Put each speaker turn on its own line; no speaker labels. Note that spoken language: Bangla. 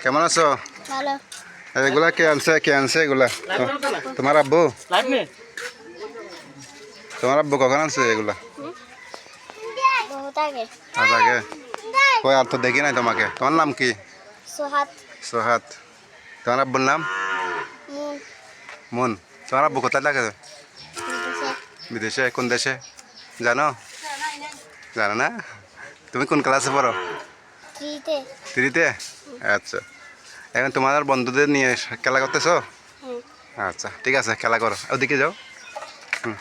কেমন আছো?
ভালো।
এগুলা কে আনছে এগুলা? তোমার আব্বু? তোমার আব্বু কখন আনছে এগুলা?
বহুত আগে।
আজ আগে? কই আর তো দেখি নাই তোমাকে। তোমার নাম কি?
সোহাত।
সোহাত। তোমার আব্বুর নাম?
মুন।
মুন। তোমার আব্বু কোথায় থাকে?
বিদেশে।
বিদেশে? কোন দেশে জানো? জানো না? তুমি কোন ক্লাসে পড়ো?
থ্রিতে।
থ্রিতে? আচ্ছা, এখন তোমার বন্ধুদের নিয়ে খেলা করতেছো?
হ্যাঁ।
আচ্ছা ঠিক আছে, খেলা করো, ওদিকে যাও। হুম।